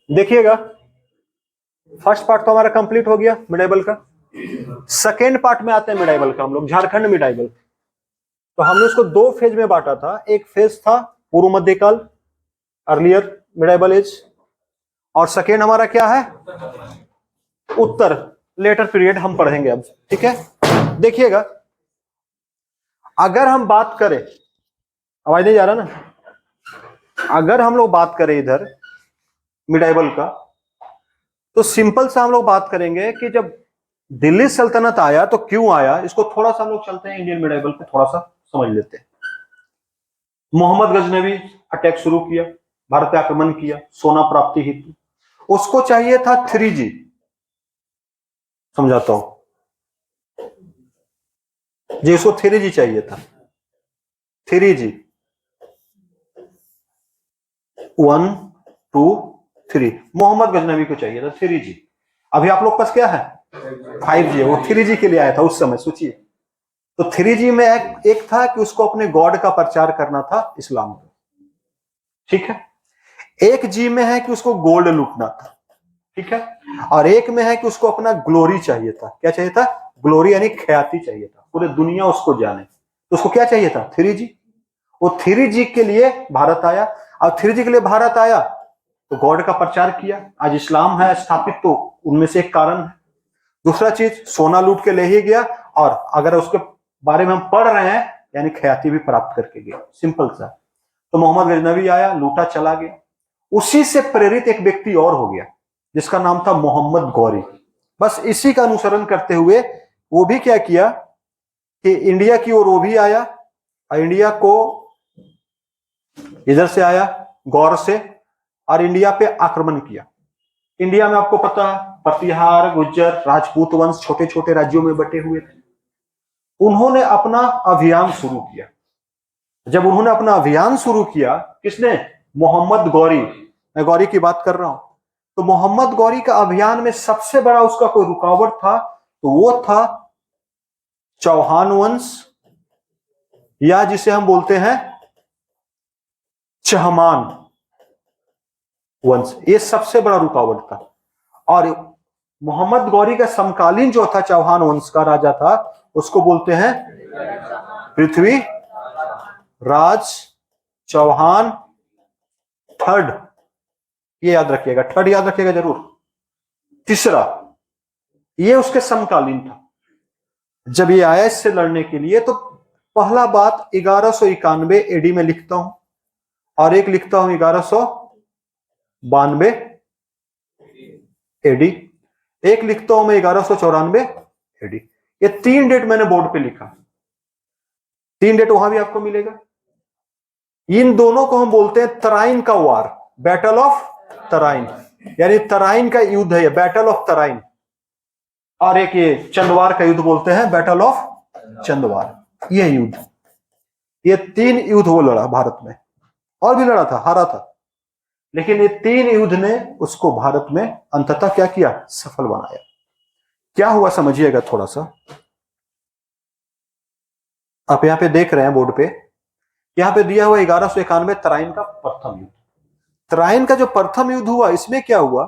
देखिएगा, first part तो हमारा कंप्लीट हो गया मिडाइबल का। सेकेंड पार्ट में आते हैं मिडाइबल का हम लोग, झारखंड मिडाइबल। तो हमने उसको दो फेज में बांटा था। एक फेज था पूर्व मध्यकाल, अर्लियर मिडाइबल एज, और सेकेंड हमारा क्या है, उत्तर, लेटर पीरियड हम पढ़ेंगे अब। ठीक है, देखिएगा, अगर हम बात करें, आवाज नहीं जा रहा ना, अगर हम लोग बात करें इधर मिडाइबल का, तो सिंपल सा हम लोग बात करेंगे कि जब दिल्ली सल्तनत आया तो क्यों आया, इसको थोड़ा सा हम लोग चलते हैं इंडियन मिडाइबल पे, थोड़ा सा समझ लेते हैं। मोहम्मद गजनवी अटैक शुरू किया, भारत पे आक्रमण किया सोना प्राप्ति हेतु। उसको चाहिए था 3G, समझाता हूं जी, उसको 3G चाहिए था, 3G 1 2 3, मोहम्मद गजनवी को चाहिए था 3G। अभी आप लोग पास क्या है 5G, वो 3G के लिए आया था उस समय, सोचिए। तो 3G में एक था कि उसको अपने गॉड का प्रचार करना था, इस्लाम का, ठीक है। एक जी में है कि उसको गोल्ड लूटना था, ठीक है। और एक में है कि उसको अपना ग्लोरी चाहिए था। क्या चाहिए था, ग्लोरी यानी ख्याति चाहिए था, पूरे दुनिया उसको जाने। तो उसको क्या चाहिए था 3G। वो 3G के लिए भारत आया, और 3G के लिए भारत आया तो गॉड का प्रचार किया। आज इस्लाम है स्थापित, तो उनमें से एक कारण है। दूसरा चीज, सोना लूट के ले ही गया, और अगर उसके बारे में हम पढ़ रहे हैं यानी ख्याति भी प्राप्त करके गया, सिंपल सा। तो मोहम्मद गजनवी आया, लूटा चला गया। उसी से प्रेरित एक व्यक्ति और हो गया जिसका नाम था मोहम्मद गौरी। बस इसी का अनुसरण करते हुए वो भी क्या किया कि इंडिया की ओर वो भी आया, और इंडिया को इधर से आया गौर से, और इंडिया पे आक्रमण किया। इंडिया में आपको पता है प्रतिहार, गुज्जर, राजपूत वंश छोटे छोटे राज्यों में बटे हुए थे। उन्होंने अपना अभियान शुरू किया। जब उन्होंने अपना अभियान शुरू किया, किसने, मोहम्मद गौरी, मैं गौरी की बात कर रहा हूं। तो मोहम्मद गौरी का अभियान में सबसे बड़ा उसका कोई रुकावट था, तो वो था चौहान वंश, या जिसे हम बोलते हैं चहमान वंश। ये सबसे बड़ा रुकावट था। और मोहम्मद गौरी का समकालीन जो था चौहान वंश का राजा था, उसको बोलते हैं पृथ्वी राज चौहान थर्ड। ये याद रखिएगा, थर्ड याद रखिएगा जरूर। तीसरा, ये उसके समकालीन था। जब ये आया इससे लड़ने के लिए, तो पहला बात 1191 एडी में लिखता हूं, और एक लिखता हूं 1192 एडी, एक लिखता हूं मैं 1194 एडी। ये 3 डेट मैंने बोर्ड पे लिखा, 3 डेट वहां भी आपको मिलेगा। इन दोनों को हम बोलते हैं तराइन का वार, बैटल ऑफ तराइन, यानी तराइन का युद्ध है, बैटल ऑफ तराइन। और एक ये चंदवार का युद्ध बोलते हैं, बैटल ऑफ चंदवार। ये युद्ध, ये 3 युद्ध वो लड़ा भारत में, और भी लड़ा था, हारा था, लेकिन ये 3 युद्ध ने उसको भारत में अंततः क्या किया, सफल बनाया। क्या हुआ समझिएगा थोड़ा सा। आप यहां पे देख रहे हैं बोर्ड पे, यहां पे दिया हुआ 1191 तराइन का प्रथम युद्ध। तराइन का जो प्रथम युद्ध हुआ, इसमें क्या हुआ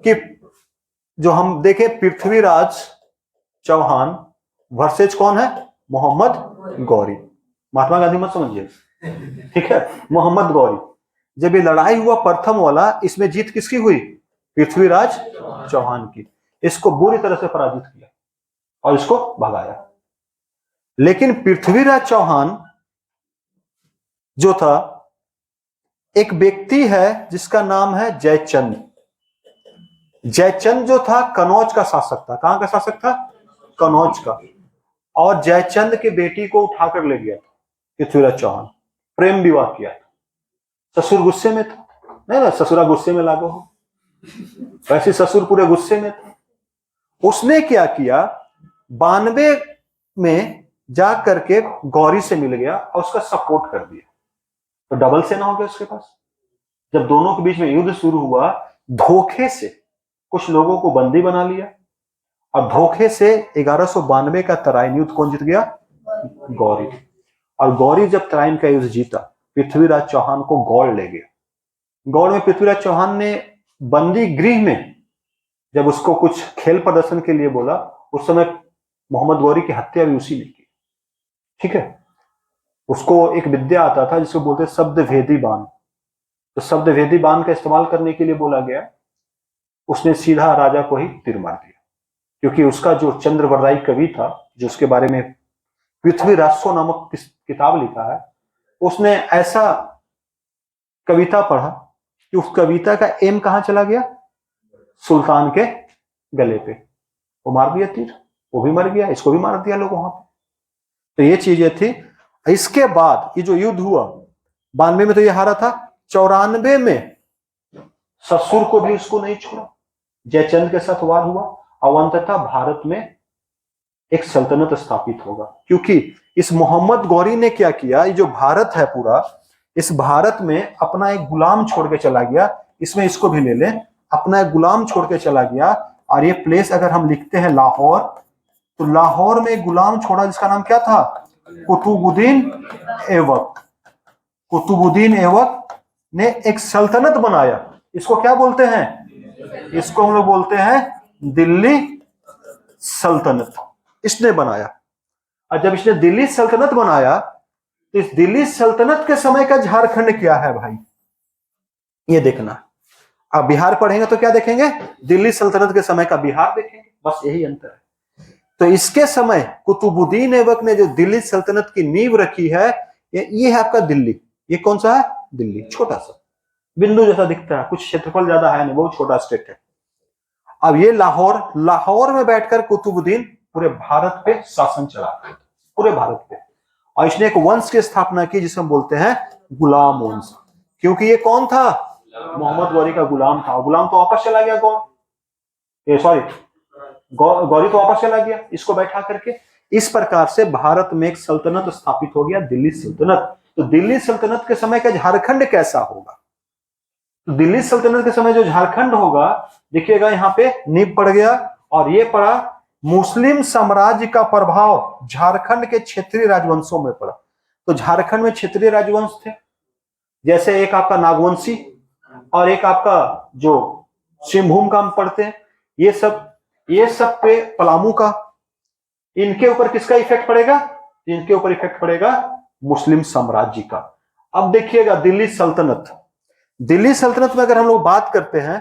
कि जो हम देखें पृथ्वीराज चौहान वर्सेज कौन है, मोहम्मद गौरी। महात्मा गांधी मत समझिए, ठीक है, मोहम्मद गौरी। जब ये लड़ाई हुआ प्रथम वाला, इसमें जीत किसकी हुई, पृथ्वीराज चौहान की। इसको बुरी तरह से पराजित किया और इसको भगाया। लेकिन पृथ्वीराज चौहान जो था, एक व्यक्ति है जिसका नाम है जयचंद। जयचंद जो था कनौज का शासक था। कहां का शासक था, कनौज का। और जयचंद की बेटी को उठाकर ले गया था पृथ्वीराज चौहान, प्रेम विवाह किया था। ससुर गुस्से में था, नहीं ना, ससुरा गुस्से में लागू हो, वैसे ससुर पूरे गुस्से में था। उसने क्या किया, 92 में जा करके गौरी से मिल गया और उसका सपोर्ट कर दिया। तो डबल सेना हो गया उसके पास। जब दोनों के बीच में युद्ध शुरू हुआ, धोखे से कुछ लोगों को बंदी बना लिया, और धोखे से 1192 का तराइन युद्ध कौन जीत गया, गौरी। और गौरी जब तराइन का युद्ध जीता, पृथ्वीराज चौहान को गौड़ ले गया। गौड़ में पृथ्वीराज चौहान ने बंदी गृह में जब उसको कुछ खेल प्रदर्शन के लिए बोला, उस समय मोहम्मद गौरी की हत्या भी उसी ने की। ठीक है, उसको एक विद्या आता था जिसको बोलते शब्द भेदी बाण। तो शब्द भेदी बाण का इस्तेमाल करने के लिए बोला गया, उसने सीधा राजा को ही तीर मार दिया, क्योंकि उसका जो चंद्रवरदाई कवि था, जो उसके बारे में पृथ्वी राजस्व नामक किताब लिखा है, उसने ऐसा कविता पढ़ा कि उस कविता का एम कहां चला गया, सुल्तान के गले पे। वो मार दिया तीर, वो भी मर गया, इसको भी मार दिया लोग वहां पे। तो ये चीजें थी। इसके बाद ये जो युद्ध हुआ 92 में तो ये हारा था, 94 में ससुर को भी उसको नहीं छोड़ा, जयचंद के साथ वार हुआ और अंततः भारत में एक सल्तनत स्थापित होगा। क्योंकि इस मोहम्मद गौरी ने क्या किया, ये जो भारत है पूरा, इस भारत में अपना एक गुलाम छोड़ के चला गया। इसमें इसको भी ले लें, अपना एक गुलाम छोड़ के चला गया। और ये प्लेस अगर हम लिखते हैं लाहौर, तो लाहौर में एक गुलाम छोड़ा जिसका नाम क्या था, कुतुबुद्दीन ऐबक। कुतुबुद्दीन ऐबक ने एक सल्तनत बनाया। इसको क्या बोलते हैं, इसको हम लोग बोलते हैं दिल्ली सल्तनत। इसने बनाया। और जब इसने दिल्ली सल्तनत बनाया, तो इस दिल्ली सल्तनत के समय का झारखंड क्या है भाई, ये देखना। अब बिहार पढ़ेंगे तो क्या देखेंगे, दिल्ली सल्तनत के समय का बिहार देखेंगे, बस यही अंतर है। तो इसके समय कुतुबुद्दीन ऐबक ने जो दिल्ली सल्तनत की नींव रखी है, ये है आपका दिल्ली। ये कौन सा है, दिल्ली, छोटा सा बिंदु जैसा दिखता है, कुछ क्षेत्रफल ज्यादा है नहीं, बहुत छोटा स्टेट है। अब ये लाहौर, लाहौर में बैठकर कुतुबुद्दीन पूरे भारत पे शासन चला, पूरे भारत पे। और इसने एक वंश की स्थापना की जिसे हम बोलते हैं गुलाम वंश। क्योंकि ये कौन था, मोहम्मद गौरी का गुलाम था। गुलाम तो वापस चला गया, गौरी तो वापस चला गया, इसको बैठा करके। इस प्रकार से भारत में एक सल्तनत स्थापित हो गया, दिल्ली सल्तनत। तो दिल्ली सल्तनत के समय का झारखंड कैसा होगा, तो दिल्ली सल्तनत के समय जो झारखंड होगा, देखिएगा यहाँ पे नींव पड़ गया। और ये पड़ा, मुस्लिम साम्राज्य का प्रभाव झारखंड के क्षेत्रीय राजवंशों में पड़ा। तो झारखंड में क्षेत्रीय राजवंश थे, जैसे एक आपका नागवंशी और एक आपका जो सिंहभूम का हम पढ़ते हैं, ये सब पे पलामू का। इनके ऊपर किसका इफेक्ट पड़ेगा, इनके ऊपर इफेक्ट पड़ेगा मुस्लिम साम्राज्य का। अब देखिएगा दिल्ली सल्तनत, दिल्ली सल्तनत में अगर हम लोग बात करते हैं,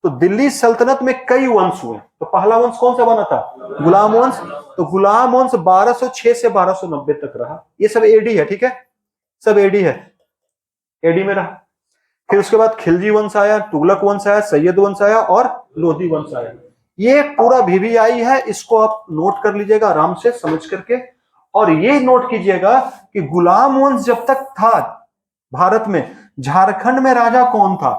तो दिल्ली सल्तनत में कई वंश हुए। तो पहला वंश कौन सा बना था, गुलाम वंश। तो गुलाम वंश 1206 से 1290 तक रहा। ये सब एडी है, ठीक है, सब एडी है, एडी में रहा। फिर उसके बाद खिलजी वंश आया, तुगलक वंश आया, सैयद वंश आया और लोधी वंश आया। ये पूरा वीवीआई है, इसको आप नोट कर लीजिएगा आराम से समझ करके। और ये नोट कीजिएगा कि गुलाम वंश जब तक था भारत में, झारखंड में राजा कौन था,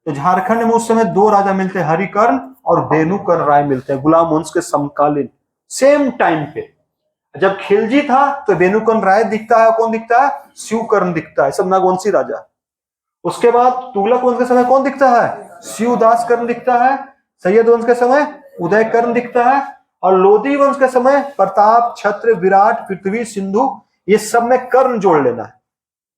तो झारखंड में उस समय दो राजा मिलते हैं, हरिकर्ण और बेनुकर्ण राय मिलते हैं, गुलाम वंश के समकालीन, सेम टाइम पे। जब खिलजी था तो बेनुकर्ण राय दिखता है, कौन दिखता है, शिवकर्ण दिखता है, सब नागवंशी राजा। उसके बाद तुगलक वंश के समय कौन दिखता है, शिवदास कर्ण दिखता है। सैयद वंश के समय उदय कर्ण दिखता है। और लोधी वंश के समय प्रताप, छत्र, विराट, पृथ्वी, सिंधु, ये सब में कर्ण जोड़ लेना है।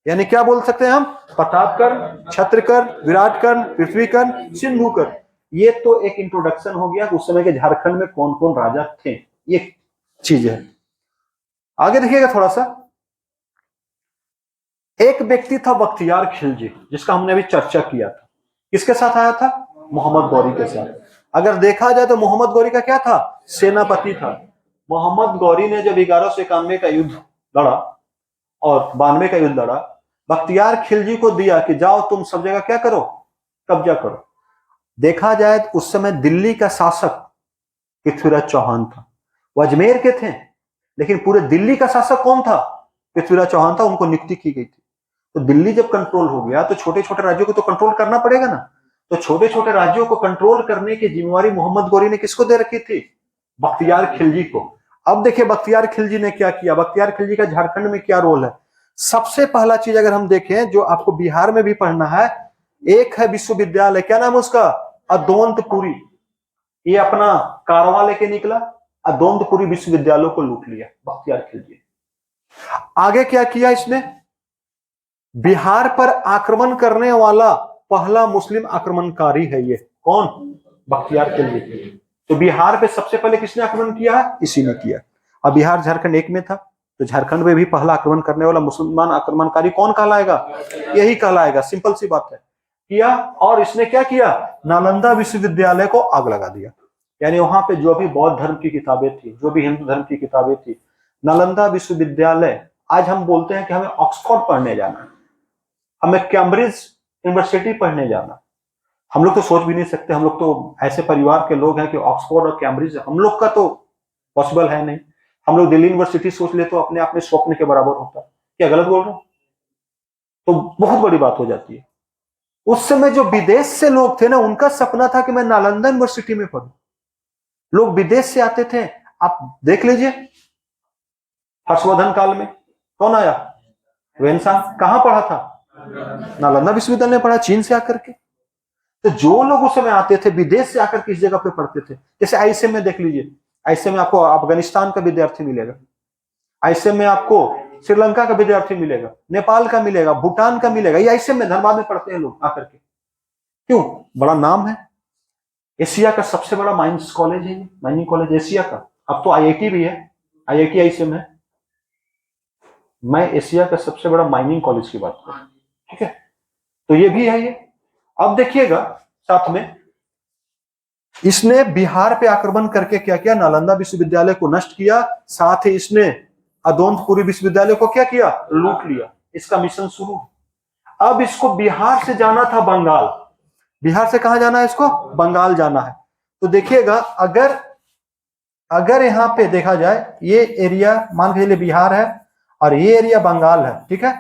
यानी क्या बोल सकते हैं हम, प्रताप कर्ण, छत्र कर्ण, विराट कर्ण, पृथ्वी कर्ण, सिंधु कर्ण। ये तो एक इंट्रोडक्शन हो गया उस समय के झारखंड में कौन कौन राजा थे, ये चीज है। आगे देखिएगा थोड़ा सा, एक व्यक्ति था बख्तियार खिलजी, जिसका हमने अभी चर्चा किया था। किसके साथ आया था, मोहम्मद गौरी के साथ। अगर देखा जाए तो मोहम्मद गौरी का क्या था, सेनापति था। मोहम्मद गौरी ने जब 1191 का युद्ध लड़ा और 92 का युद्ध लड़ा, बख्तियार खिलजी को दिया कि जाओ तुम सब जगह क्या करो, कब्जा करो। देखा जाए तो उस समय दिल्ली का शासक पृथ्वीराज चौहान था। वो अजमेर के थे, लेकिन पूरे दिल्ली का शासक कौन था, पृथ्वीराज चौहान था, उनको नियुक्ति की गई थी। तो दिल्ली जब कंट्रोल हो गया तो छोटे छोटे राज्यों को तो कंट्रोल करना पड़ेगा ना। तो छोटे छोटे राज्यों को कंट्रोल करने की जिम्मेवारी मोहम्मद गौरी ने किसको दे रखी थी, बख्तियार खिलजी को। अब देखिए बख्तियार खिलजी ने क्या किया, बख्तियार खिलजी का झारखंड में क्या रोल है। सबसे पहला चीज अगर हम देखें, जो आपको बिहार में भी पढ़ना है, एक है विश्वविद्यालय, क्या नाम है उसका, अदोंतपुरी। ये अपना कारवां लेके निकला, अदोंतपुरी विश्वविद्यालय को लूट लिया बख्तियार खिलजी। आगे क्या किया इसने, बिहार पर आक्रमण करने वाला पहला मुस्लिम आक्रमणकारी है ये। कौन? बख्तियार खिलजी। तो बिहार पे सबसे पहले किसने आक्रमण किया है? इसी ने किया। अब बिहार झारखंड एक में था, तो झारखंड में भी पहला आक्रमण करने वाला मुसलमान आक्रमणकारी कौन कहलाएगा? यही कहलाएगा। सिंपल सी बात है। किया, और इसने क्या किया? नालंदा विश्वविद्यालय को आग लगा दिया। यानी वहां पे जो भी बौद्ध धर्म की किताबें थी, जो भी हिंदू धर्म की किताबें थी, नालंदा विश्वविद्यालय, आज हम बोलते हैं कि हमें ऑक्सफोर्ड पढ़ने जाना है, हमें कैम्ब्रिज यूनिवर्सिटी पढ़ने जाना, हम लोग तो सोच भी नहीं सकते। हम लोग तो ऐसे परिवार के लोग हैं कि ऑक्सफोर्ड और कैम्ब्रिज हम लोग का तो पॉसिबल है नहीं। हम लोग दिल्ली यूनिवर्सिटी सोच ले तो अपने आप में स्वप्न के बराबर होता है। क्या गलत बोल रहा हूं? तो बहुत बड़ी बात हो जाती है। उस समय जो विदेश से लोग थे ना, उनका सपना था कि मैं नालंदा यूनिवर्सिटी में पढ़ूं। लोग विदेश से आते थे। आप देख लीजिए, हर्षवर्धन काल में कौन आया? वेनसांग। कहां पढ़ा था? नालंदा विश्वविद्यालय में पढ़ा, चीन से आकर के। तो जो लोग उस समय आते थे विदेश से आकर किस जगह पे पढ़ते थे, जैसे आईएसएम में देख लीजिए, आईएसएम में आपको अफगानिस्तान का विद्यार्थी मिलेगा, आईएसएम में आपको श्रीलंका का विद्यार्थी मिलेगा, नेपाल का मिलेगा, भूटान का मिलेगा। ये आईएसएम में धनबाद में पढ़ते हैं लोग आकर के। क्यों? बड़ा नाम है। एशिया का सबसे बड़ा माइंस कॉलेज है, माइनिंग कॉलेज एशिया का। अब तो आईआईटी भी है, आईआईटी आईएसएम है। मैं एशिया का सबसे बड़ा माइनिंग कॉलेज की बात कर रहा हूं, ठीक है? तो ये भी है ये। अब देखिएगा साथ में, इसने बिहार पे आक्रमण करके क्या किया? नालंदा विश्वविद्यालय को नष्ट किया, साथ ही इसने अदौंतपुरी विश्वविद्यालय को क्या किया? लूट लिया। इसका मिशन शुरू। अब इसको बिहार से जाना था बंगाल। बिहार से कहां जाना है इसको? बंगाल जाना है। तो देखिएगा, अगर यहां पे देखा जाए, ये एरिया मान के चलिए बिहार है और ये एरिया बंगाल है, ठीक है?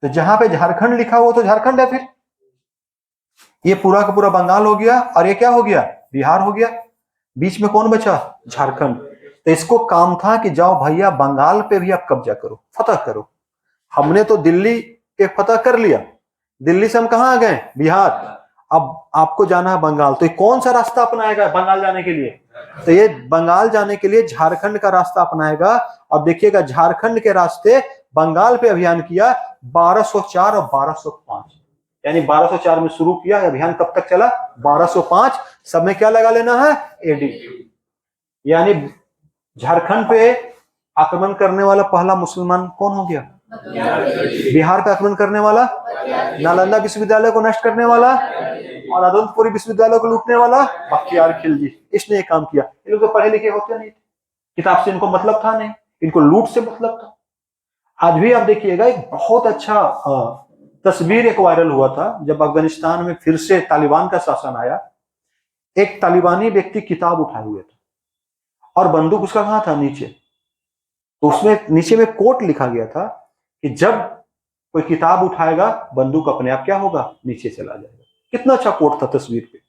तो जहां पे झारखंड लिखा हुआ तो झारखंड है, फिर ये पूरा का पूरा बंगाल हो गया और ये क्या हो गया? बिहार हो गया। बीच में कौन बचा? झारखंड। तो इसको काम था कि जाओ भैया बंगाल पे भी आप कब्जा करो, फतह करो। हमने तो दिल्ली के फतह कर लिया, दिल्ली से हम कहां आ गए? बिहार। अब आपको जाना है बंगाल, तो ये कौन सा रास्ता अपनाएगा बंगाल जाने के लिए? तो ये बंगाल जाने के लिए झारखंड का रास्ता अपनाएगा। और देखिएगा, झारखंड के रास्ते बंगाल पे अभियान किया 1204 और 1205। यानी 1204 में शुरू किया, अभियान कब तक चला? 1205। सब में क्या लगा लेना है? एडी। यानी झारखंड पे आक्रमण करने वाला पहला मुसलमान कौन हो गया? बिहार पे आक्रमण करने वाला, नालंदा विश्वविद्यालय को नष्ट करने वाला और अदौंतपुरी विश्वविद्यालय को लूटने वाला बख्तियार खिलजी। इसने ये काम किया। ये लोग तो पढ़े लिखे होते नहीं थे, किताब से इनको मतलब था नहीं, इनको लूट से मतलब था। आज भी आप देखिएगा, एक बहुत अच्छा तस्वीर एक वायरल हुआ था जब अफगानिस्तान में फिर से तालिबान का शासन आया। एक तालिबानी व्यक्ति किताब उठाए हुए था और बंदूक उसका कहां था? नीचे। तो उसमें नीचे में कोट लिखा गया था कि जब कोई किताब उठाएगा बंदूक अपने आप क्या होगा? नीचे चला जाएगा। कितना अच्छा कोट था तस्वीर पे,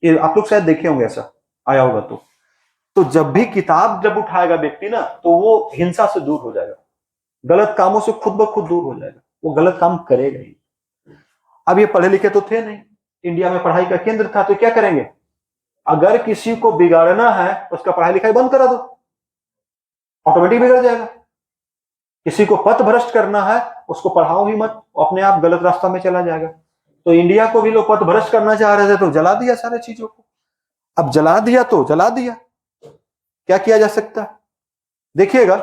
ये आप लोग शायद देखे होंगे, ऐसा आया होगा। तो जब भी किताब जब उठाएगा व्यक्ति ना, तो वो हिंसा से दूर हो जाएगा, गलत कामों से खुद ब खुद दूर हो जाएगा, वो गलत काम करेगा ही। अब ये पढ़े लिखे तो थे नहीं, इंडिया में पढ़ाई का केंद्र था, तो क्या करेंगे? अगर किसी को बिगाड़ना है तो उसका पढ़ाई लिखाई बंद करा दो, ऑटोमेटिक बिगड़ जाएगा। किसी को पथ भ्रष्ट करना है उसको पढ़ाओ ही मत, अपने आप गलत रास्ता में चला जाएगा। तो इंडिया को भी लोग पथ भ्रष्ट करना चाह रहे थे तो जला दिया सारे चीजों को। अब जला दिया तो जला दिया, क्या किया जा सकता है? देखिएगा,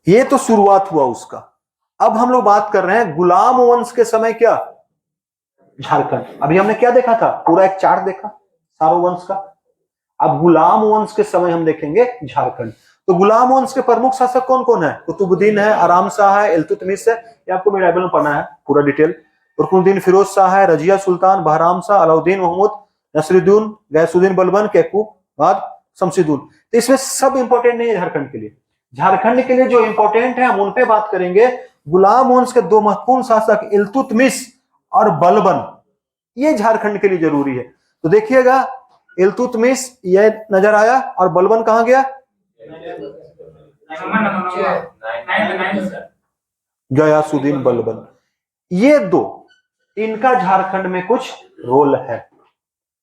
ये तो शुरुआत हुआ उसका। अब हम लोग बात कर रहे हैं गुलाम वंश के समय, क्या? झारखंड। अभी हमने क्या देखा था? पूरा एक चार्ट देखा सारो वंश का। अब गुलाम वंश के समय हम देखेंगे झारखंड। तो गुलाम वंश के प्रमुख शासक कौन कौन है? कुतुबुद्दीन है, आराम शाह है, इल्तुतमिश है। ये आपको मेरे बाइबल में पढ़ना है पूरा डिटेल। रुकनुद्दीन फिरोज शाह है, रजिया सुल्तान, बहराम शाह, अलाउद्दीन महमूद, नसरुद्दीन, गैसुद्दीन बलबन, कैकूबाद, शमशीदुल। तो इसमें सब इंपॉर्टेंट नहीं है झारखंड के लिए। झारखंड के लिए जो इंपॉर्टेंट है हम उन पे बात करेंगे। गुलाम वंश के दो महत्वपूर्ण शासक इल्तुतमिश और बलबन, ये झारखंड के लिए जरूरी है। तो देखिएगा, इल्तुतमिश ये नजर आया और बलबन कहां गया? गयासुद्दीन बलबन। ये दो, इनका झारखंड में कुछ रोल है,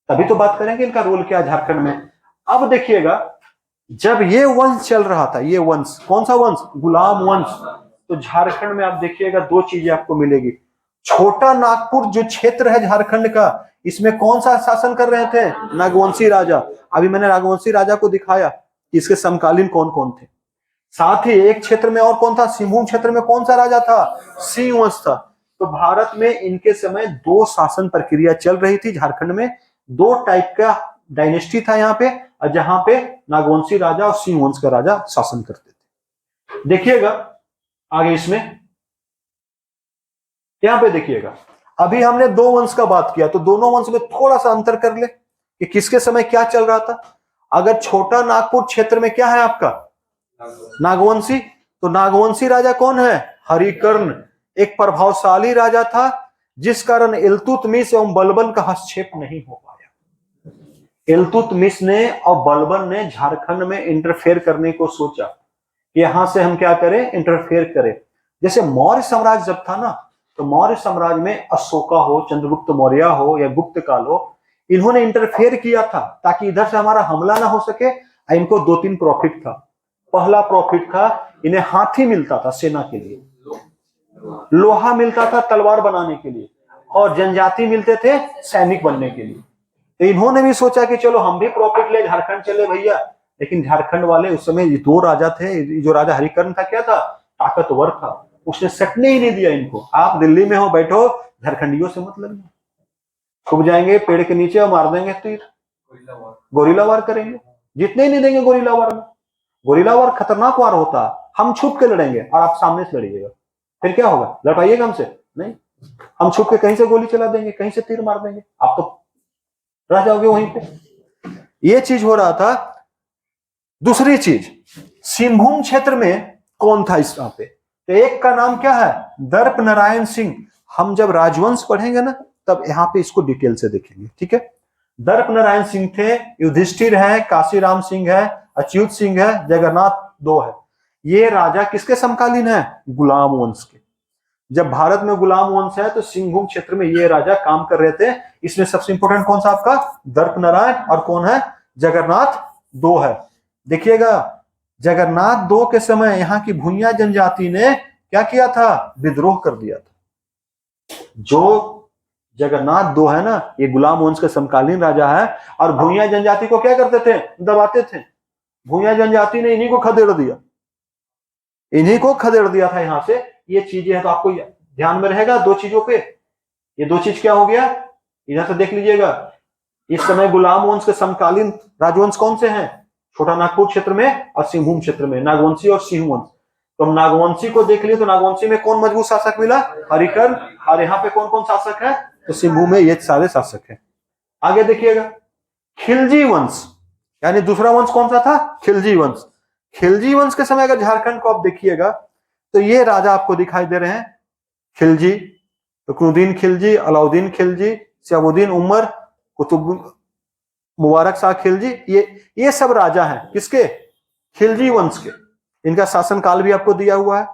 तभी तो बात करेंगे इनका रोल क्या झारखंड में। अब देखिएगा, जब ये वंश चल रहा था, ये वंश कौन सा वंश? गुलाम वंश। तो झारखंड में आप देखिएगा दो चीजें आपको मिलेगी। छोटा नागपुर जो क्षेत्र है झारखंड का, इसमें कौन सा शासन कर रहे थे? नागवंशी राजा। अभी मैंने नागवंशी राजा को दिखाया कि इसके समकालीन कौन कौन थे। साथ ही एक क्षेत्र में और कौन था? सिंहभूम क्षेत्र में कौन सा राजा था? सिंह वंश था। तो भारत में इनके समय दो शासन प्रक्रिया चल रही थी। झारखंड में दो टाइप का डायनेस्टी था यहाँ पे, और जहां पे नागवंशी राजा और सिंह वंश का राजा शासन करते थे। देखिएगा आगे इसमें, यहां पे देखिएगा, अभी हमने दो वंश का बात किया, तो दोनों वंश में थोड़ा सा अंतर कर ले कि किसके समय क्या चल रहा था। अगर छोटा नागपुर क्षेत्र में क्या है आपका? नागवंशी। तो नागवंशी राजा कौन है? हरिकर्ण। एक प्रभावशाली राजा था, जिस कारण इल्तुतमिश एवं बलबन का हस्तक्षेप नहीं हो पाया। इल्तुतमिश ने और बलबन ने झारखंड में इंटरफेयर करने को सोचा कि यहां से हम क्या करें? इंटरफेयर करें। जैसे मौर्य साम्राज्य जब था ना, तो मौर्य साम्राज्य में अशोका हो, चंद्रगुप्त मौर्य हो या गुप्त काल हो, इन्होंने इंटरफेयर किया था ताकि इधर से हमारा हमला ना हो सके। इनको दो तीन प्रॉफिट था। पहला प्रॉफिट था, इन्हें हाथी मिलता था सेना के लिए, लोहा मिलता था तलवार बनाने के लिए, और जनजाति मिलते थे सैनिक बनने के लिए। तो इन्होंने भी सोचा कि चलो हम भी प्रॉफिट ले, झारखंड चले भैया। लेकिन झारखंड वाले उस समय दो राजा थे। जो राजा हरिकर्ण था क्या था? ताकतवर था, उसने सटने ही नहीं दिया इनको। आप दिल्ली में हो, बैठो, झारखंडियों से मत लड़ना, छुप जाएंगे पेड़ के नीचे और मार देंगे तीर, गोरिल्ला वार करेंगे। जितने ही नहीं देंगे गोरिल्ला वार में। गोरिल्ला वार खतरनाक वार होता है। हम छुप के लड़ेंगे और आप सामने से लड़िएगा, फिर क्या होगा? लड़ पाइएगा हमसे? नहीं। हम छुप के कहीं से गोली चला देंगे, कहीं से तीर मार देंगे, आप तो रह जाओगे वहीं पे। ये चीज हो रहा था। दूसरी चीज, सिंहभूम क्षेत्र में कौन था इस पे? तो एक का नाम क्या है? दर्प नारायण सिंह। हम जब राजवंश पढ़ेंगे ना, तब यहाँ पे इसको डिटेल से देखेंगे, ठीक है। दर्प नारायण सिंह थे, युधिष्ठिर है, काशीराम सिंह है, अच्युत सिंह है, जगन्नाथ दो है। ये राजा किसके समकालीन है? गुलाम वंश के। जब भारत में गुलाम वंश है, तो सिंहभूम क्षेत्र में ये राजा काम कर रहे थे। इसमें सबसे इंपोर्टेंट कौन सा आपका? दर्प नारायण, और कौन है? जगन्नाथ दो है। देखिएगा, जगन्नाथ दो के समय यहाँ की भूइया जनजाति ने क्या किया था? विद्रोह कर दिया था। जो जगन्नाथ दो है ना, ये गुलाम वंश के समकालीन राजा है, और भूइया जनजाति को क्या करते थे? दबाते थे। भूइया जनजाति ने इन्हीं को खदेड़ दिया, इन्हीं को खदेड़ दिया था यहां से। ये चीजें हैं, तो आपको ध्यान में रहेगा दो चीजों पे। ये दो चीज क्या हो गया, इधर से देख लीजिएगा। इस समय गुलाम वंश के समकालीन राजवंश कौन से हैं? छोटा नागपुर क्षेत्र में और सिंहभूम क्षेत्र में, नागवंशी और सिंह वंश। तो हम नागवंशी को देख लिए, तो नागवंशी में कौन मजबूत शासक मिला? हरिकर्ण। और यहाँ पे कौन कौन शासक है? तो सिंहभूम में ये सारे शासक हैं। आगे देखिएगा, खिलजी वंश, यानी दूसरा वंश कौन सा था? खिलजी वंश। खिलजी वंश के समय अगर झारखंड को आप देखिएगा, तो ये राजा आपको दिखाई दे रहे हैं, खिलजी। रुकनुद्दीन खिलजी, अलाउद्दीन खिलजी, शहाबुद्दीन उमर, कुतुब मुबारक शाह खिलजी, ये सब राजा हैं किसके? खिलजी वंश के। इनका शासनकाल भी आपको दिया हुआ है।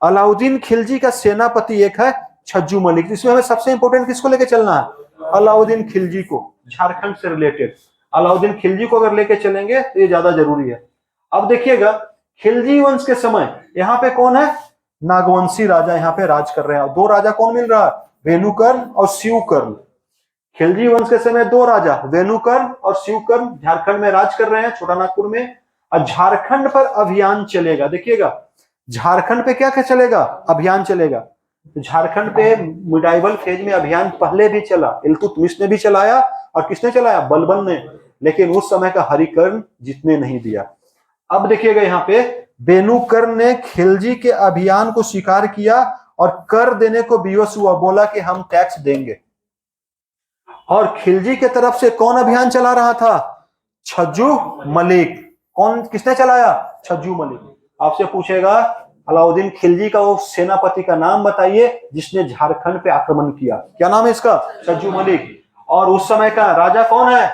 अलाउद्दीन खिलजी का सेनापति एक है छज्जू मलिक। इसमें हमें सबसे इंपोर्टेंट किसको लेके चलना है? अलाउद्दीन खिलजी को, झारखंड से रिलेटेड। अलाउद्दीन खिलजी को अगर लेके चलेंगे तो ये ज्यादा जरूरी है। अब देखिएगा, खिलजी वंश के समय यहाँ पे कौन है? नागवंशी राजा यहाँ पे राज कर रहे हैं। दो राजा कौन मिल रहा है? वेणुकर्ण और शिवकर्ण। खिलजी वंश के समय दो राजा, वेणुकर्ण और शिवकर्ण, झारखंड में राज कर रहे हैं, छोटा नागपुर में। और झारखंड पर अभियान चलेगा। देखिएगा, झारखंड पे क्या क्या चलेगा? अभियान चलेगा। तो झारखंड पे मिडाइवल फेज में अभियान पहले भी चला, इल्तुतमिश ने भी चलाया, और किसने चलाया? बलबन ने। लेकिन उस समय का हरिकर्ण जीतने नहीं दिया। अब देखिएगा, यहाँ पे वेणुकर्ण ने खिलजी के अभियान को स्वीकार किया और कर देने को विवश हुआ, बोला कि हम टैक्स देंगे। और खिलजी के तरफ से कौन अभियान चला रहा था? छज्जू मलिक। कौन, किसने चलाया? छज्जू मलिक। आपसे पूछेगा अलाउद्दीन खिलजी का वो सेनापति का नाम बताइए जिसने झारखंड पे आक्रमण किया, क्या नाम है इसका? छज्जू मलिक। और उस समय का राजा कौन है?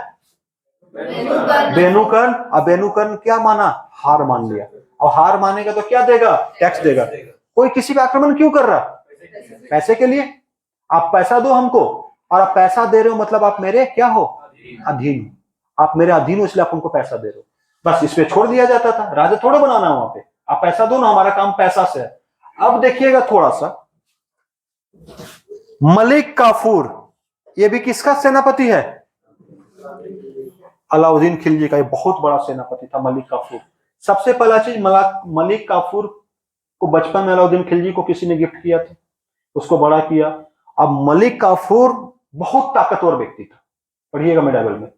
वेणुकर्ण। अब वेणुकर्ण क्या माना? हार मान लिया। और हार मानेगा तो क्या देगा? टैक्स देगा। कोई किसी पे आक्रमण क्यों कर रहा? पैसे के लिए। आप पैसा दो हमको, और आप पैसा दे रहे हो मतलब आप मेरे क्या हो? अधीन। आप मेरे अधीन हो, इसलिए आप हमको पैसा दे रहे हो। बस इस पे छोड़ दिया जाता था। राजा थोड़ा बनाना वहां पे, आप पैसा दो ना, हमारा काम पैसा से है। अब देखिएगा थोड़ा सा, मलिक काफूर, ये भी किसका सेनापति है? अलाउद्दीन खिलजी का। ये बहुत बड़ा सेनापति था मलिक काफूर। सबसे पहला चीज, मलिक काफूर को बचपन में अलाउद्दीन खिलजी को किसी ने गिफ्ट किया था, उसको बड़ा किया। अब मलिक काफूर बहुत ताकतवर व्यक्ति था, पढ़िएगा मेडाबल में।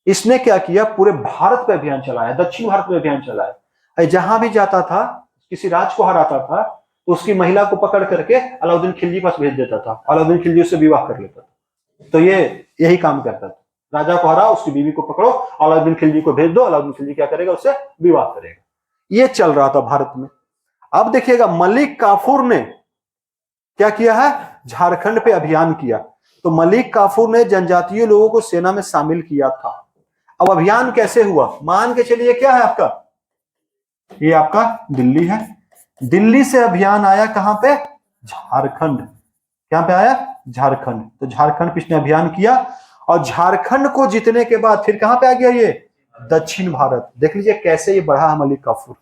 इसने क्या किया, पूरे भारत पे अभियान चलाया, दक्षिण भारत में अभियान चलाया। जहां भी जाता था, किसी राज को हराता था, तो उसकी महिला को पकड़ करके अलाउद्दीन खिलजी पास भेज देता था। अलाउद्दीन खिलजी उससे विवाह कर लेता था। तो ये यही काम करता था, राजा को हराओ, उसकी बीवी को पकड़ो, अलाउद्दीन खिलजी को भेज दो, अलाउद्दीन खिलजी क्या करेगा, उससे विवाह करेगा। ये चल रहा था भारत में। अब देखिएगा मलिक काफूर ने क्या किया है, झारखंड पे अभियान किया। तो मलिक काफूर ने जनजातीय लोगों को सेना में शामिल किया था। अब अभियान कैसे हुआ, मान के चलिए क्या है आपका, ये आपका दिल्ली है। दिल्ली से अभियान आया कहां पे, झारखंड। कहां पे आया, झारखंड। तो झारखंड पे इसने अभियान किया, और झारखंड को जीतने के बाद फिर कहां पे आ गया, ये दक्षिण भारत। देख लीजिए कैसे ये बढ़ा है मलिक काफूर,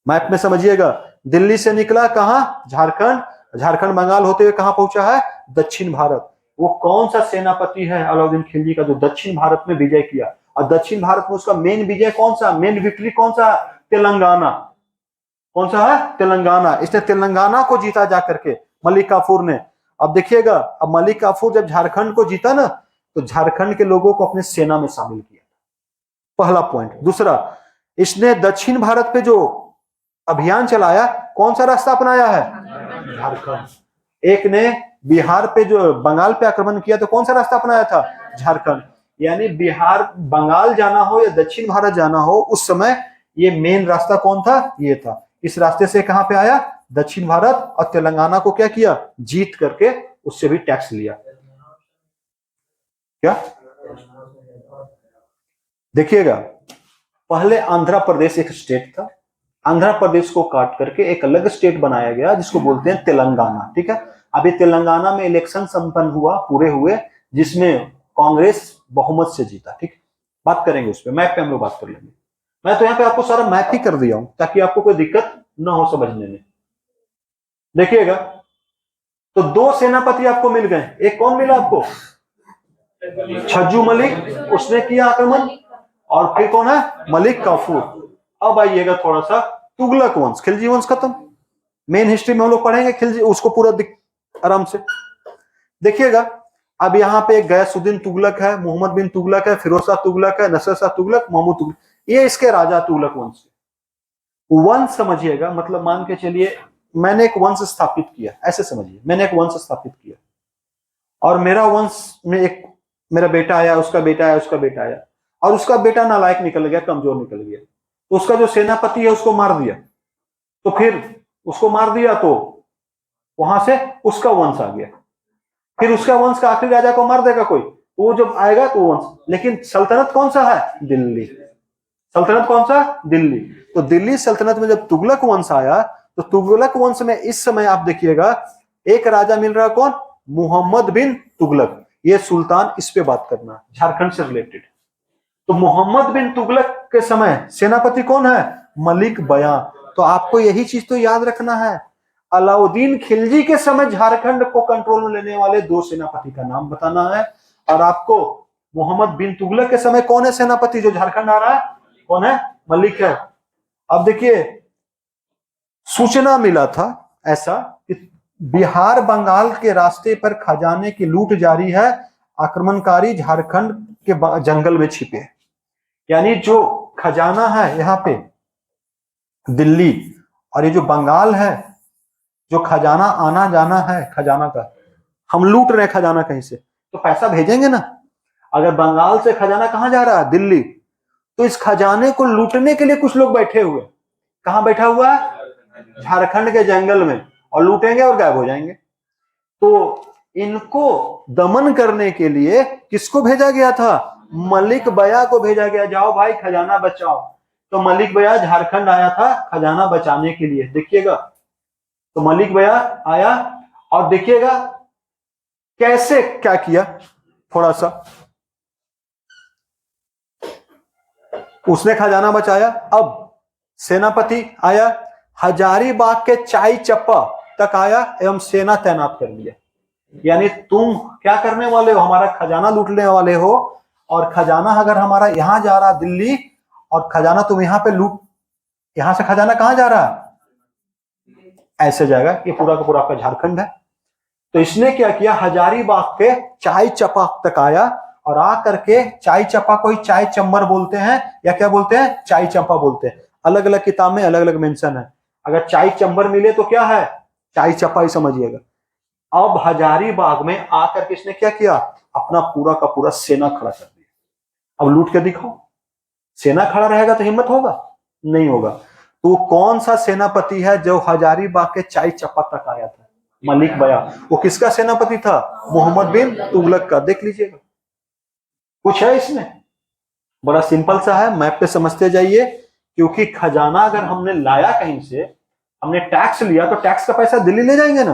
मैप में समझिएगा। दिल्ली से निकला कहां, झारखंड, झारखंड बंगाल होते हुए कहां पहुंचा है, दक्षिण भारत। वो कौन सा सेनापति है, अलाउद्दीन खिलजी का, जो दक्षिण भारत में विजय किया। और दक्षिण भारत में उसका मेन विजय कौन सा, मेन विक्ट्री कौन सा, तेलंगाना। कौन सा है, तेलंगाना। इसने तेलंगाना को जीता जाकर के मलिक काफूर ने। अब देखिएगा, अब मलिक काफूर जब झारखंड को जीता ना, तो झारखंड के लोगों को अपने सेना में शामिल किया, पहला पॉइंट। दूसरा, इसने दक्षिण भारत पे जो अभियान चलाया, कौन सा रास्ता अपनाया है, झारखंड। एक ने बिहार पे जो बंगाल पे आक्रमण किया, तो कौन सा रास्ता अपनाया था, झारखंड। यानी बिहार, बंगाल जाना हो या दक्षिण भारत जाना हो, उस समय ये मेन रास्ता कौन था, ये था। इस रास्ते से कहां पे आया, दक्षिण भारत। और तेलंगाना को क्या किया, जीत करके उससे भी टैक्स लिया। क्या देखिएगा, पहले आंध्र प्रदेश एक स्टेट था, आंध्र प्रदेश को काट करके एक अलग स्टेट बनाया गया जिसको बोलते हैं तेलंगाना। ठीक है, अभी तेलंगाना में इलेक्शन संपन्न हुआ, पूरे हुए, जिसमें कांग्रेस बहुमत से जीता। ठीक, बात करेंगे उस पर, मैप पे हम लोग बात कर लेंगे। मैं तो यहाँ पे आपको सारा मैप ही कर दिया हूं ताकि आपको कोई दिक्कत ना हो समझने में। देखिएगा, तो दो सेनापति आपको मिल गए। एक कौन मिला आपको, छज्जू मलिक, उसने किया आक्रमण। और फिर कौन है, मलिक काफूर। अब आइएगा थोड़ा सा, तुगलक वंश, खिलजी वंश खत्म। मेन हिस्ट्री में हम लोग पढ़ेंगे खिलजी, उसको पूरा आराम से देखिएगा। अब यहाँ पे गयासुद्दीन तुगलक है, मोहम्मद बिन तुगलक है, फिरोज शाह तुगलक है, नसर शाह तुगलक, महमूद तुगलक, ये इसके राजा तुगलक वंश। वंश समझिएगा, मतलब मान के चलिए मैंने एक वंश स्थापित किया, ऐसे समझिए, मैंने एक वंश स्थापित किया, और मेरा वंश में एक मेरा बेटा आया, उसका बेटा आया, उसका बेटा आया, और उसका बेटा नालायक निकल गया, कमजोर निकल गया। तो उसका जो सेनापति है उसको मार दिया। तो फिर उसको मार दिया तो वहां से उसका वंश आ गया। फिर उसका वंश का आखिरी राजा को मार देगा कोई, वो जब आएगा तो वंश। लेकिन सल्तनत कौन सा है, दिल्ली। सल्तनत कौन सा, दिल्ली। तो दिल्ली सल्तनत में जब तुगलक वंश आया, तो तुगलक वंश में इस समय आप देखिएगा एक राजा मिल रहा, कौन, मोहम्मद बिन तुगलक। ये सुल्तान, इस पे बात करना, झारखंड से रिलेटेड। तो मोहम्मद बिन तुगलक के समय सेनापति कौन है, मलिक बयां। तो आपको यही चीज तो याद रखना है, अलाउद्दीन खिलजी के समय झारखंड को कंट्रोल में लेने वाले दो सेनापति का नाम बताना है। और आपको मोहम्मद बिन तुगलक के समय कौन है सेनापति जो झारखंड आ रहा है, कौन है, मलिक है। अब देखिए, सूचना मिला था ऐसा कि बिहार बंगाल के रास्ते पर खजाने की लूट जारी है, आक्रमणकारी झारखंड के जंगल में छिपे। यानी जो खजाना है यहाँ पे दिल्ली, और ये जो बंगाल है, जो खजाना आना जाना है खजाना का, हम लूट रहे हैं खजाना कहीं से, तो पैसा भेजेंगे ना। अगर बंगाल से खजाना कहाँ जा रहा है, दिल्ली, तो इस खजाने को लूटने के लिए कुछ लोग बैठे हुए। कहाँ बैठा हुआ है, झारखंड के जंगल में, और लूटेंगे और गायब हो जाएंगे। तो इनको दमन करने के लिए किसको भेजा गया था, मलिक बया को भेजा गया, जाओ भाई खजाना बचाओ। तो मलिक बया झारखंड आया था खजाना बचाने के लिए। देखिएगा, तो मलिक बया आया, और देखिएगा कैसे क्या किया, थोड़ा सा उसने खजाना बचाया। अब सेनापति आया, हजारीबाग के चाई चप्पा तक आया एवं सेना तैनात कर लिया। यानी तुम क्या करने वाले हो, हमारा खजाना लूटने वाले हो। और खजाना अगर हमारा यहाँ जा रहा दिल्ली, और खजाना तुम यहाँ पे लूट, यहाँ से खजाना कहाँ जा रहा है, ऐसे जाएगा। ये पूरा का पूरा आपका झारखंड है। तो इसने क्या किया, हजारीबाग के चाय चपा तक आया, और आ करके चाय चपा को ही चाय चंबर बोलते हैं, या क्या बोलते हैं, चाय चंपा बोलते हैं। अलग अलग किताब में अलग अलग मेंशन है। अगर चाय चंबर मिले तो क्या है, चाय चपा ही समझिएगा। अब हजारीबाग में आकर के इसने क्या किया, अपना पूरा का पूरा सेना खड़ा कर दिया। अब लूट के दिखाओ, सेना खड़ा रहेगा तो हिम्मत होगा, नहीं होगा। तो कौन सा सेनापति है जो हजारीबाग के चाय चपा तक आया था, मलिक बया। वो किसका सेनापति था, मोहम्मद बिन तुगलक का। देख लीजिएगा, कुछ है इसमें, बड़ा सिंपल सा है, मैप पे समझते जाइए। क्योंकि खजाना अगर हमने लाया कहीं से, हमने टैक्स लिया, तो टैक्स का पैसा दिल्ली ले जाएंगे ना,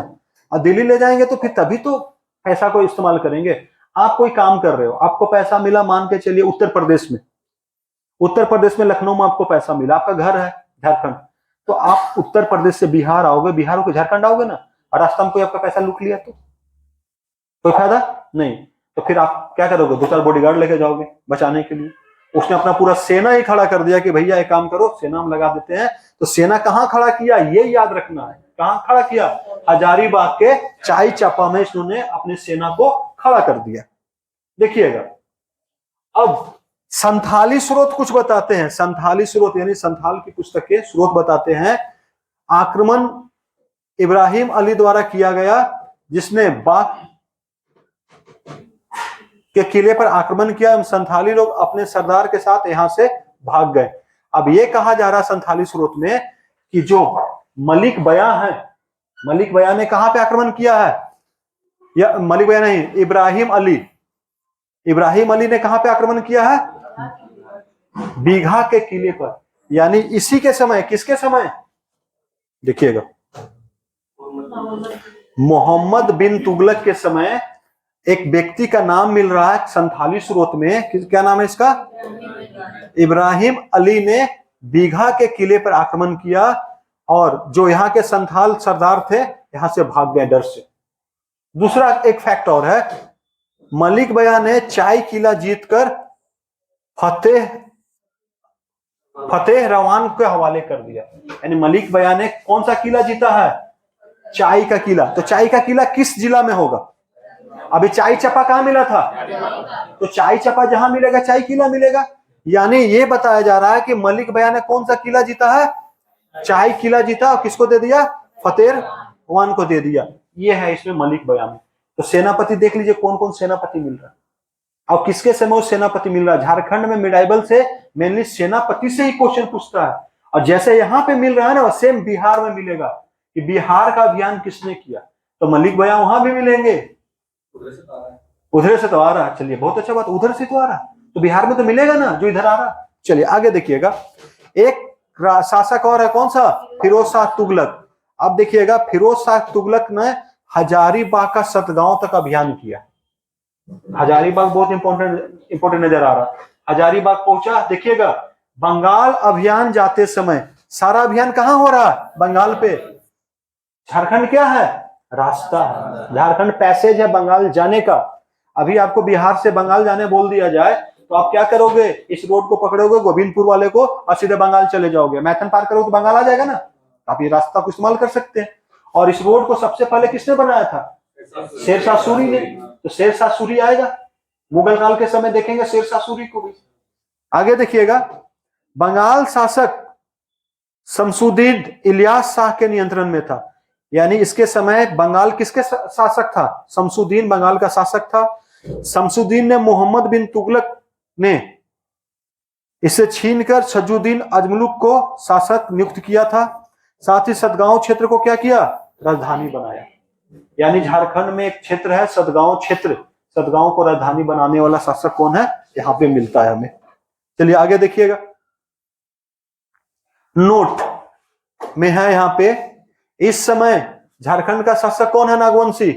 और दिल्ली ले जाएंगे तो फिर तभी तो पैसा को इस्तेमाल करेंगे। आप कोई काम कर रहे हो, आपको पैसा मिला, मान के चलिए उत्तर प्रदेश में, उत्तर प्रदेश में लखनऊ में आपको पैसा मिला, आपका घर है झारखंड, तो आप उत्तर प्रदेश से बिहार आओगे, बिहार होकर झारखंड आओगे ना, और रास्ता में कोई आपका पैसा लूट लिया तो कोई फायदा नहीं। तो फिर आप क्या करोगे, 2-4 बॉडीगार्ड लेके जाओगे बचाने के लिए। उसने अपना पूरा सेना ही खड़ा कर दिया कि भैया एक काम करो, सेना हम लगा देते हैं। तो सेना कहां खड़ा किया, ये याद रखना है, कहां खड़ा किया, हजारीबाग के चाय चापा में इन्होंने अपनी सेना को खड़ा कर दिया। देखिएगा, अब संथाली स्रोत कुछ बताते हैं, संथाली स्रोत यानी संथाल की पुस्तक के स्रोत बताते हैं। आक्रमण इब्राहिम अली द्वारा किया गया, जिसने बाग के किले पर आक्रमण किया। संथाली लोग अपने सरदार के साथ यहां से भाग गए। अब ये कहा जा रहा संथाली स्रोत में कि जो मलिक बया है, मलिक बया ने कहां पे आक्रमण किया है, या मलिक बया नहीं, इब्राहिम अली, इब्राहिम अली ने कहां पे आक्रमण किया है, बीघा के किले पर। यानी इसी के समय, किसके समय, देखिएगा, मोहम्मद बिन तुगलक के समय एक व्यक्ति का नाम मिल रहा है संथाली स्रोत में, क्या नाम है इसका, इब्राहिम अली ने बीघा के किले पर आक्रमण किया, और जो यहाँ के संथाल सरदार थे यहां से भाग गए डर से। दूसरा एक फैक्ट और है, मलिक बया ने चाय किला जीतकर फतेह रवान के हवाले कर दिया। यानी मलिक बया ने कौन सा किला जीता है, चाय का किला। तो चाय का किला किस जिला में होगा, अभी चाय चपा कहां मिला था, तो चाय चपा जहां मिलेगा चाय किला मिलेगा। यानी ये बताया जा रहा है कि मलिक बया ने कौन सा किला जीता है, चाय किला जीता, और किसको दे दिया, फतेह रवान को दे दिया। ये है इसमें मलिक बया में। तो सेनापति देख लीजिए कौन कौन सेनापति मिल रहा है, और किसके समय वो सेनापति मिल रहा है। झारखंड में मिडाइबल से मेनली सेनापति से ही क्वेश्चन पूछता है, और जैसे यहाँ पे मिल रहा है ना, सेम बिहार में मिलेगा कि बिहार का अभियान किसने किया, तो मलिक बया वहां भी मिलेंगे। उधर से तो आ रहा है, चलिए बहुत अच्छा बात, उधर से तो आ रहा है, तो बिहार में तो मिलेगा ना जो इधर आ रहा। चलिए आगे देखिएगा, एक शासक और है, कौन सा, फिरोज शाह तुगलक। अब देखिएगा, फिरोज शाह तुगलक ने हजारीबाग का सतगांव तक अभियान किया। हजारीबाग बहुत इंपॉर्टेंट नजर आ रहा। हजारीबाग पहुंचा, देखिएगा बंगाल अभियान जाते समय, सारा अभियान कहां हो रहा है, बंगाल पे। झारखंड क्या है, रास्ता है, झारखंड पैसेज है बंगाल जाने का। अभी आपको बिहार से बंगाल जाने बोल दिया जाए तो आप क्या करोगे, इस रोड को पकड़ोगे गोविंदपुर वाले को, और सीधे बंगाल चले जाओगे। मैथन पार करोगे तो बंगाल आ जाएगा ना, आप ये रास्ता को इस्तेमाल कर सकते हैं। और इस रोड को सबसे पहले किसने बनाया था, शेरशाह सूरी ने। तो शेरशाह सूरी आएगा, मुगल काल के समय देखेंगे शेरशाह सूरी को भी। आगे देखिएगा, बंगाल शासक शमसुद्दीन इलियास शाह के नियंत्रण में था। यानी इसके समय बंगाल किसके शासक था, शमसुद्दीन बंगाल का शासक था। शमसुद्दीन ने मोहम्मद बिन तुगलक ने इसे छीनकर छजुद्दीन अजमलुक को शासक नियुक्त किया था। साथ ही सतगांव क्षेत्र को क्या किया, राजधानी बनाया। यानी झारखंड में एक क्षेत्र है सतगांव क्षेत्र, सतगांव को राजधानी बनाने वाला शासक कौन है, यहाँ पे मिलता है हमें। चलिए आगे देखिएगा, नोट में है यहाँ पे, इस समय झारखंड का शासक कौन है, नागवंशी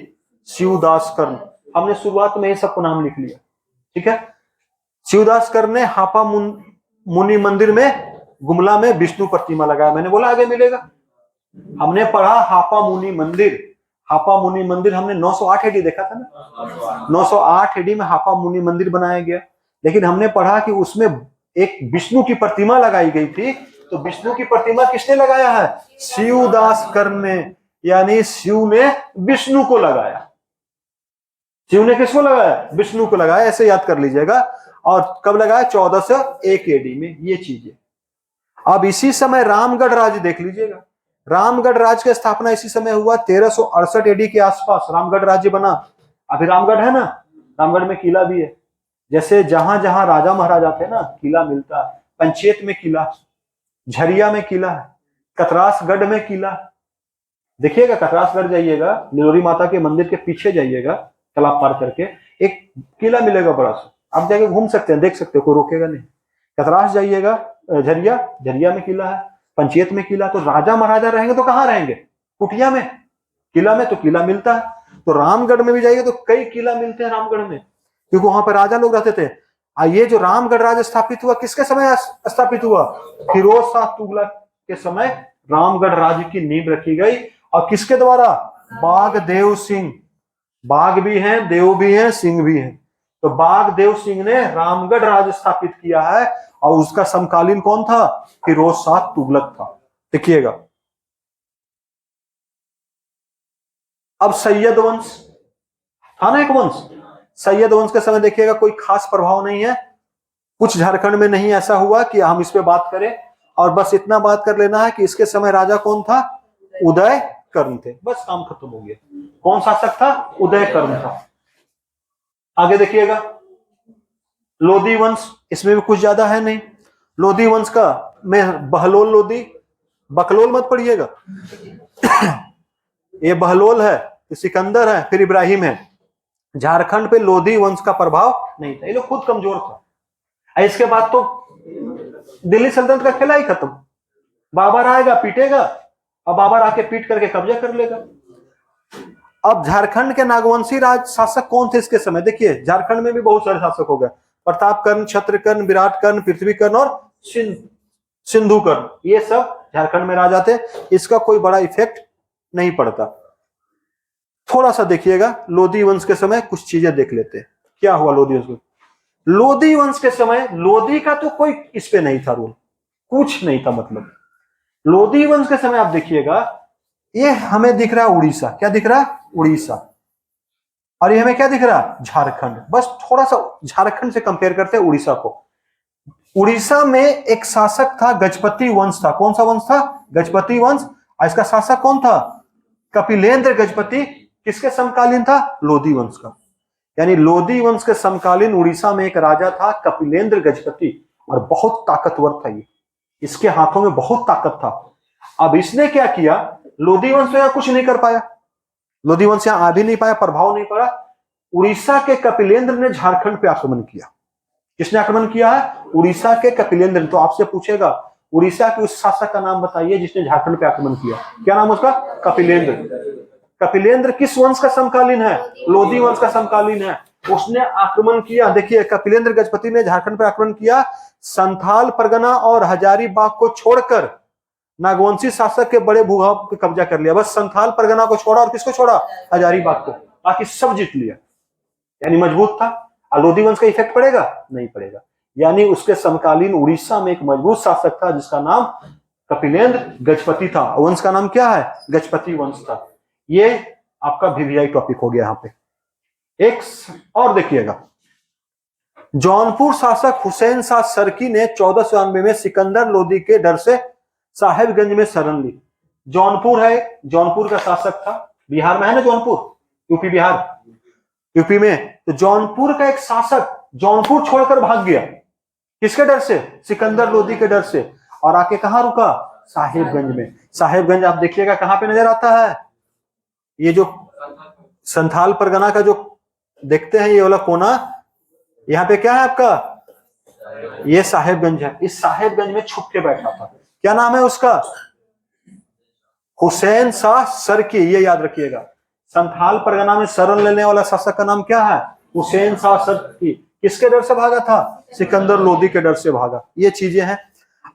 शिवदास कर्ण। हमने शुरुआत में ही सबको नाम लिख लिया, ठीक है। शिवदास कर्ण ने हापा मुनि मंदिर में गुमला में विष्णु प्रतिमा लगाया। मैंने बोला आगे मिलेगा, हमने पढ़ा हापा मुनि मंदिर, हापा मुनि मंदिर हमने 908 एडी देखा था ना, 908 एडी में हापा मुनि मंदिर बनाया गया। लेकिन हमने पढ़ा कि उसमें एक विष्णु की प्रतिमा लगाई गई थी। तो विष्णु की प्रतिमा किसने लगाया है? शिवदास कर्ण ने, यानी शिव ने विष्णु को लगाया। शिव ने किसको लगाया? विष्णु को लगाया, ऐसे याद कर लीजिएगा। और कब लगाया? 1401 एडी में ये चीजें। अब इसी समय रामगढ़ राज्य देख लीजिएगा, रामगढ़ राज्य की स्थापना इसी समय हुआ, 1368 एडी के आसपास रामगढ़ राज्य बना। अभी रामगढ़ है ना, रामगढ़ में किला भी है। जैसे जहां जहां राजा महाराजा थे ना, किला मिलता है। पंचेत में किला, झरिया में किला है, कतरासगढ़ में किला। देखिएगा, कतरासगढ़ जाइएगा, निलोरी माता के मंदिर के पीछे जाइएगा, तालाब पार करके एक किला मिलेगा बड़ा सा, आप जाके घूम सकते हैं, देख सकते हो, कोई रोकेगा नहीं। कतरास जाइएगा, झरिया, झरिया में किला है, पंचेत में किला। तो राजा महाराजा रहेंगे तो कहाँ रहेंगे? कुटिया में, किला में तो किला मिलता है। तो रामगढ़ में भी जाइए तो कई किला मिलते हैं रामगढ़ में, क्योंकि वहां पर राजा लोग रहते थे। ये जो रामगढ़ राज्य स्थापित हुआ किसके समय स्थापित हुआ? फिरोज शाह तुगलक के समय रामगढ़ राज्य की नींव रखी गई। और किसके द्वारा? बाघ देव सिंह। बाघ भी हैं, देव भी हैं, सिंह भी हैं। तो बाघ देव सिंह ने रामगढ़ राज्य स्थापित किया है, और उसका समकालीन कौन था? फिरोज शाह तुगलक था। देखिएगा, अब सैयद वंश था ना, एक वंश। सैयद वंश के समय देखिएगा कोई खास प्रभाव नहीं है, कुछ झारखंड में नहीं ऐसा हुआ कि हम इस पे बात करें। और बस इतना बात कर लेना है कि इसके समय राजा कौन था? उदय कर्ण थे, बस काम खत्म हो गया। कौन शासक था? उदय कर्ण था। आगे देखिएगा, लोधी वंश, इसमें भी कुछ ज्यादा है नहीं। लोधी वंश का मैं बहलोल लोधी, बकलोल मत पढ़िएगा ये बहलोल है, तो सिकंदर है, फिर इब्राहिम है। झारखंड पे लोधी वंश का प्रभाव नहीं था, ये लोग खुद कमजोर था। इसके बाद तो दिल्ली सल्तनत का खेला ही खत्म। बाबर आएगा, पीटेगा, अब बाबर आके पीट करके कब्जा कर लेगा। अब झारखंड के नागवंशी राज शासक कौन थे इसके समय? देखिए, झारखंड में भी बहुत सारे शासक हो गए, प्रताप कर्ण, छत्र कर्ण, विराट कर्ण, पृथ्वी कर्ण और सिंधु कर्ण, ये सब झारखंड में राजा थे। इसका कोई बड़ा इफेक्ट नहीं पड़ता। थोड़ा सा देखिएगा, लोधी वंश के समय कुछ चीजें देख लेते हैं, क्या हुआ लोधी वंश। लोधी वंश के समय लोधी का तो कोई इस पे नहीं था रूल, कुछ नहीं था। मतलब लोधी वंश के समय आप देखिएगा, ये हमें दिख रहा है उड़ीसा, क्या दिख रहा है? उड़ीसा। और ये हमें क्या दिख रहा है? झारखंड। बस थोड़ा सा झारखंड से कंपेयर करते हैं उड़ीसा को। उड़ीसा में एक शासक था, गजपति वंश था। कौन सा वंश था? गजपति वंश। और इसका शासक कौन था? कपिलेंद्र गजपति। किसके समकालीन था? लोधी वंश का। यानी लोधी वंश के समकालीन उड़ीसा में एक राजा था कपिलेंद्र गजपति, और बहुत ताकतवर था ये, इसके हाथों में बहुत ताकत था। अब इसने क्या किया? लोधी वंश तो यहां कुछ नहीं कर पाया, लोधी वंश यहां आ भी नहीं पाया, प्रभाव नहीं पड़ा। उड़ीसा के कपिलेंद्र ने झारखंड पे आक्रमण किया। किसने आक्रमण किया है? उड़ीसा के कपिलेंद्र ने। तो आपसे पूछेगा, उड़ीसा के उस शासक का नाम बताइए जिसने झारखंड पे आक्रमण किया, क्या नाम उसका? कपिलेंद्र। कपिलेंद्र किस वंश का समकालीन है? लोधी वंश का समकालीन है। उसने आक्रमण किया। देखिए, कपिलेंद्र गजपति ने झारखंड पर आक्रमण किया, संथाल परगना और हजारीबाग को छोड़कर नागवंशी शासक के बड़े भूभाग पे कब्जा कर लिया। बस संथाल परगना को छोड़ा, और किसको छोड़ा? हजारीबाग को। बाकी सब जीत लिया, यानी मजबूत था। लोधी वंश का इफेक्ट पड़ेगा? नहीं पड़ेगा। यानी उसके समकालीन उड़ीसा में एक मजबूत शासक था जिसका नाम कपिलेंद्र गजपति था। वंश का नाम क्या है? गजपति वंश था। ये आपका वीवीआई टॉपिक हो गया यहां पे। एक और देखिएगा, जौनपुर शासक हुसैन शाह सरकी ने 1492 में सिकंदर लोधी के डर से साहेबगंज में शरण ली। जौनपुर है, जौनपुर का शासक था, बिहार में है ना जौनपुर, यूपी बिहार, यूपी में। तो जौनपुर का एक शासक जौनपुर छोड़कर भाग गया, किसके डर से? सिकंदर लोधी के डर से। और आके कहां रुका? साहेबगंज में। साहेबगंज आप देखिएगा कहां पे नजर आता है? ये जो संथाल परगना का जो देखते हैं ये वाला कोना, यहाँ पे क्या है आपका? ये साहेबगंज है। इस साहेबगंज में छुप के बैठा था। क्या नाम है उसका? हुसैन शाह सरकी। ये याद रखिएगा, संथाल परगना में शरण लेने वाला शासक का नाम क्या है? हुसैन शाह सरकी। किसके डर से भागा था? सिकंदर लोधी के डर से भागा। ये चीजें हैं।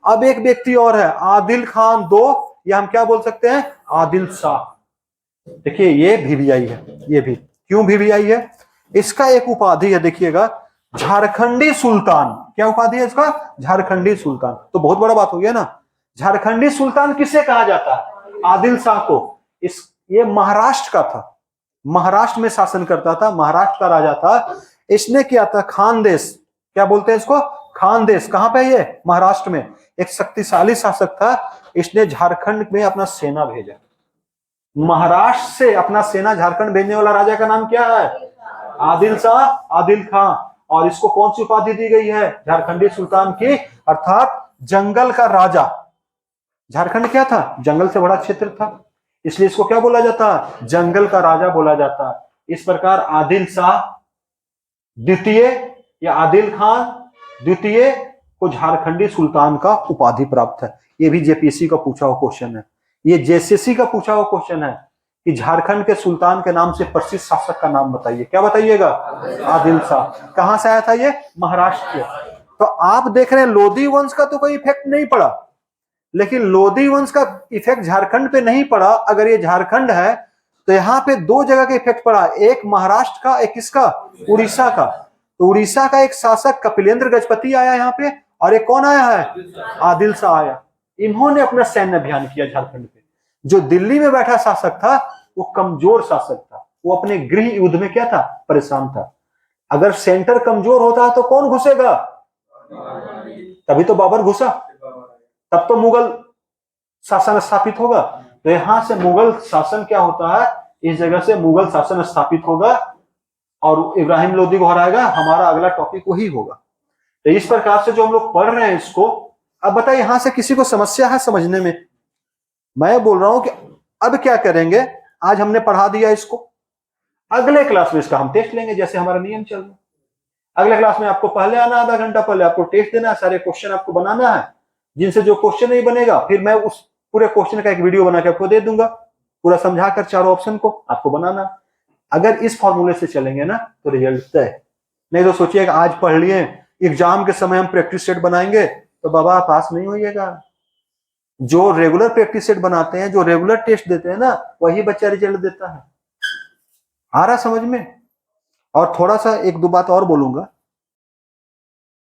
अब एक व्यक्ति और है, आदिल खान 2, या हम क्या बोल सकते हैं? आदिल शाह। देखिए ये वीवीआई है, ये भी क्यों वीवीआई है? इसका एक उपाधि है, देखिएगा, झारखंडी सुल्तान। क्या उपाधि है इसका? झारखंडी सुल्तान। तो बहुत बड़ा बात हो गया ना। झारखंडी सुल्तान किसे कहा जाता है? आदिल शाह को। ये महाराष्ट्र का था, महाराष्ट्र में शासन करता था, महाराष्ट्र का राजा था। इसने किया था खानदेश, क्या बोलते हैं इसको? खानदेश। कहां पे? ये महाराष्ट्र में। एक शक्तिशाली शासक था, इसने झारखंड में अपना सेना भेजा। महाराष्ट्र से अपना सेना झारखंड भेजने वाला राजा का नाम क्या है? आदिल शाह, आदिल खां। और इसको कौन सी उपाधि दी गई है? झारखंडी सुल्तान की, अर्थात जंगल का राजा। झारखंड क्या था? जंगल से बड़ा क्षेत्र था, इसलिए इसको क्या बोला जाता है? जंगल का राजा बोला जाता है। इस प्रकार आदिल शाह द्वितीय या आदिल खान द्वितीय को झारखंडी सुल्तान का उपाधि प्राप्त है। ये भी जेपीएससी का पूछा हुआ क्वेश्चन है, ये जेएसएससी का पूछा हुआ क्वेश्चन है कि झारखंड के सुल्तान के नाम से प्रसिद्ध शासक का नाम बताइए। क्या बताइएगा? आदिल शाह। कहां से आया था ये? महाराष्ट्र के। तो आप देख रहे हैं लोधी वंश का तो कोई इफेक्ट नहीं पड़ा, लेकिन लोधी वंश का इफेक्ट झारखंड पे नहीं पड़ा। अगर ये झारखंड है तो यहाँ पे दो जगह का इफेक्ट पड़ा, एक महाराष्ट्र का, एक किसका? उड़ीसा का। तो उड़ीसा का एक शासक कपिलेंद्र गजपति आया यहाँ पे, और एक कौन आया है? आदिल शाह आया। इन्होंने अपना सैन्य अभियान किया झारखंड पे। जो दिल्ली में बैठा शासक था वो कमजोर शासक था, वो अपने गृह युद्ध में क्या था? परेशान था। अगर सेंटर कमजोर होता है तो कौन घुसेगा? तभी तो बाबर घुसा, तब तो मुगल शासन स्थापित होगा। तो यहां से मुगल शासन क्या होता है? इस जगह से मुगल शासन स्थापित होगा और इब्राहिम लोदी को हराएगा। हमारा अगला टॉपिक वही होगा। तो इस प्रकार से जो हम लोग पढ़ रहे हैं इसको, अब बताइए यहां से किसी को समस्या है समझने में? मैं बोल रहा हूं कि अब क्या करेंगे, आज हमने पढ़ा दिया इसको, अगले क्लास में इसका हम टेस्ट लेंगे, जैसे हमारा नियम चल रहा है। अगले क्लास में आपको पहले आना, आधा घंटा पहले आपको टेस्ट देना है, सारे क्वेश्चन आपको बनाना है। जिनसे जो क्वेश्चन नहीं बनेगा फिर मैं उस पूरे क्वेश्चन का एक वीडियो बना के आपको दे दूंगा, पूरा समझाकर चारों ऑप्शन को आपको बनाना। अगर इस फॉर्मूले से चलेंगे ना तो रिजल्ट तय। नहीं तो सोचिएगा आज पढ़ लिए, एग्जाम के समय हम प्रैक्टिस सेट बनाएंगे तो बाबा पास नहीं होइएगा। जो रेगुलर प्रैक्टिस सेट बनाते हैं, जो रेगुलर टेस्ट देते हैं ना, वही बच्चा रिजल्ट देता है। आ रहा समझ में? और थोड़ा सा एक दो बात और बोलूंगा।